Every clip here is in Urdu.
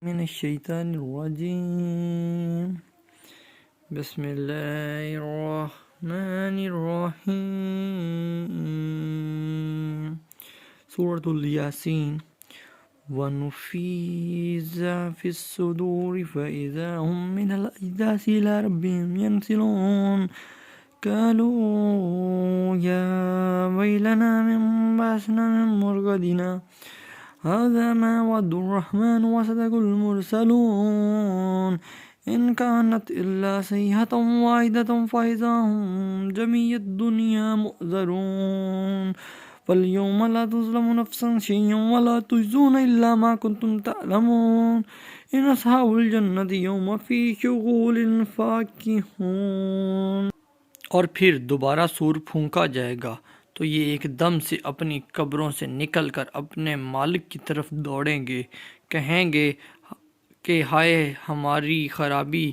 من الشیطان الرجیم بسم اللہ الرحمن الرحیم سورة الیاسین ونفیز فی الصدور فإذا هم من الأجداث إلى ربهم ينسلون قالوا يا ويلنا من بعثنا من مرقدنا هذا ما وعد الرحمن وصدق المرسلون إن كانت إلا صيحة واحدة فإذا هم جميع الدنيا مؤذرون فاليوم لا تظلم نفس شيئا ولا تجزون إلا ما كنتم تعلمون إن أصحاب الجنة يوم في شغول فاكهون۔ اور پھر دوبارہ سور پھونکا جائے گا تو یہ ایک دم سے اپنی قبروں سے نکل کر اپنے مالک کی طرف دوڑیں گے، کہیں گے کہ ہائے ہماری خرابی،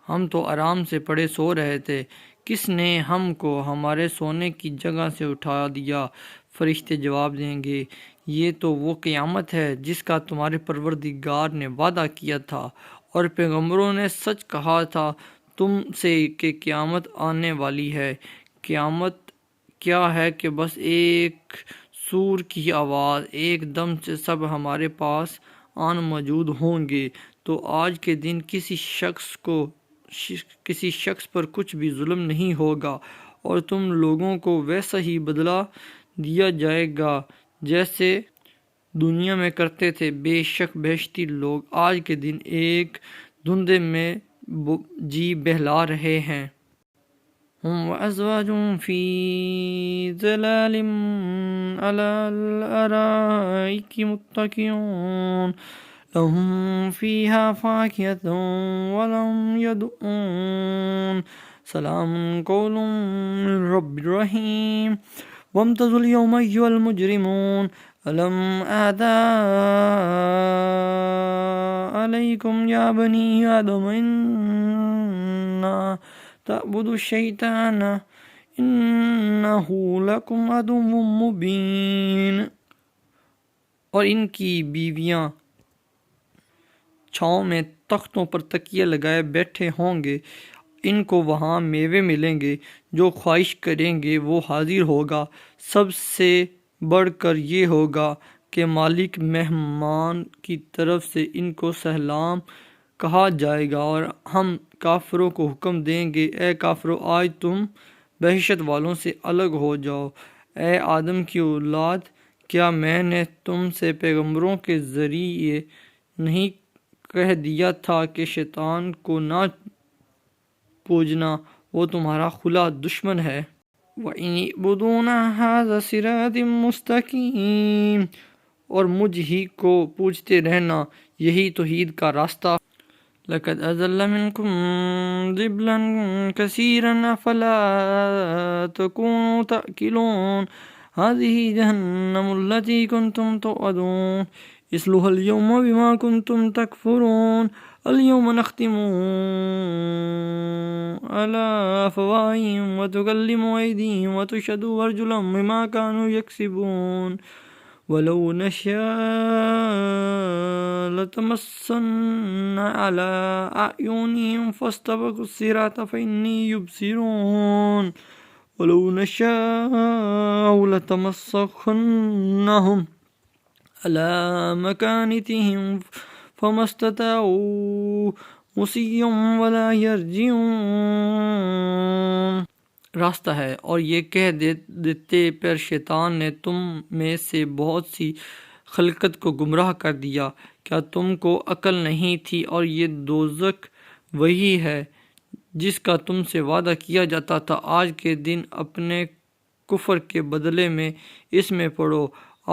ہم تو آرام سے پڑے سو رہے تھے، کس نے ہم کو ہمارے سونے کی جگہ سے اٹھا دیا؟ فرشتے جواب دیں گے یہ تو وہ قیامت ہے جس کا تمہارے پروردگار نے وعدہ کیا تھا اور پیغمبروں نے سچ کہا تھا تم سے کہ قیامت آنے والی ہے۔ قیامت کیا ہے کہ بس ایک سور کی آواز، ایک دم سے سب ہمارے پاس آن موجود ہوں گے۔ تو آج کے دن کسی شخص پر کچھ بھی ظلم نہیں ہوگا اور تم لوگوں کو ویسا ہی بدلہ دیا جائے گا جیسے دنیا میں کرتے تھے۔ بے شک بہشتی لوگ آج کے دن ایک دھندے میں جی بہلا رہے ہیں۔ هم وأزواج في ظلال على الأرائك متكئون لهم فيها فاكهة ولهم يدعون سلام قول من رب رحيم وامتازوا اليوم أيها المجرمون ألم أعد عليكم يا بني آدم إنا تعبدوا الشیطان انہ لکم عدو مبین۔ اور ان کی بیویاں چھاؤں میں تختوں پر تکیے لگائے بیٹھے ہوں گے، ان کو وہاں میوے ملیں گے، جو خواہش کریں گے وہ حاضر ہوگا۔ سب سے بڑھ کر یہ ہوگا کہ مالک مہمان کی طرف سے ان کو سلام کہا جائے گا اور ہم کافروں کو حکم دیں گے اے کافرو آج تم بہشت والوں سے الگ ہو جاؤ۔ اے آدم کی اولاد، کیا میں نے تم سے پیغمبروں کے ذریعے نہیں کہہ دیا تھا کہ شیطان کو نہ پوجنا، وہ تمہارا کھلا دشمن ہے۔ وَإِنِ اعْبُدُونَ هَذَا صِرَاطٌ مُسْتَقِيمٌ، اور مجھ ہی کو پوجتے رہنا، یہی توحید کا راستہ۔ لَقَدْ أَضَلَّ مِنْكُمْ ضِبْلًا كَثِيرًا أَفَلَا تَكُونُوا تَعْقِلُونَ هَذِهِ جَهَنَّمُ الَّتِي كُنْتُمْ تُوعَدُونَ اصْلَوْهَا الْيَوْمَ بِمَا كُنْتُمْ تَكْفُرُونَ الْيَوْمَ نَخْتِمُ عَلَى أَفْوَاهِهِمْ وَتُكَلِّمُنَا أَيْدِيهِمْ وَتَشْهَدُ أَرْجُلُهُم بِمَا كَانُوا يَكْسِبُونَ وَلَوْ نَشَاءُ لَطَمَسْنَا عَلَى أَعْيُنِهِمْ فَاسْتَبَقُوا الصِّرَاطَ فَإِنَّهُمْ يُبْصِرُونَ وَلَوْ نَشَاءُ لَتَمَسَّخْنَاهُمْ عَلَى مَكَانَتِهِمْ فَمَا اسْتَطَاعُوا مُصِيًّا وَلَا يَرْجِعُونَ۔ راستہ ہے اور یہ کہہ دیتے پر شیطان نے تم میں سے بہت سی خلقت کو گمراہ کر دیا، کیا تم کو عقل نہیں تھی؟ اور یہ دوزخ وہی ہے جس کا تم سے وعدہ کیا جاتا تھا۔ آج کے دن اپنے کفر کے بدلے میں اس میں پڑو،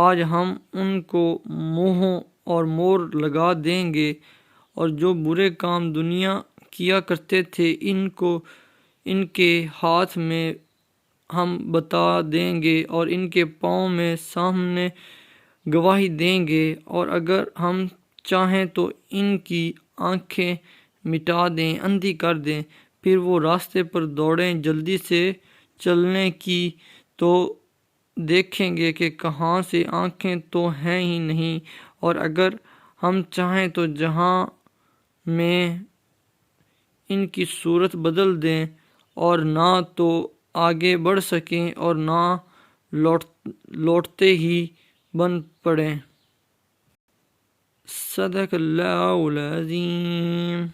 آج ہم ان کو منہوں اور مور لگا دیں گے، اور جو برے کام دنیا کیا کرتے تھے ان کے ہاتھ میں ہم بتا دیں گے اور ان کے پاؤں میں سامنے گواہی دیں گے، اور اگر ہم چاہیں تو ان کی آنکھیں مٹا دیں، اندھی کر دیں، پھر وہ راستے پر دوڑیں جلدی سے چلنے کی تو دیکھیں گے کہ کہاں سے آنکھیں تو ہیں ہی نہیں، اور اگر ہم چاہیں تو جہاں میں ان کی صورت بدل دیں اور نہ تو آگے بڑھ سکیں اور نہ لوٹتے ہی بن پڑیں۔ صدق اللہ العظیم۔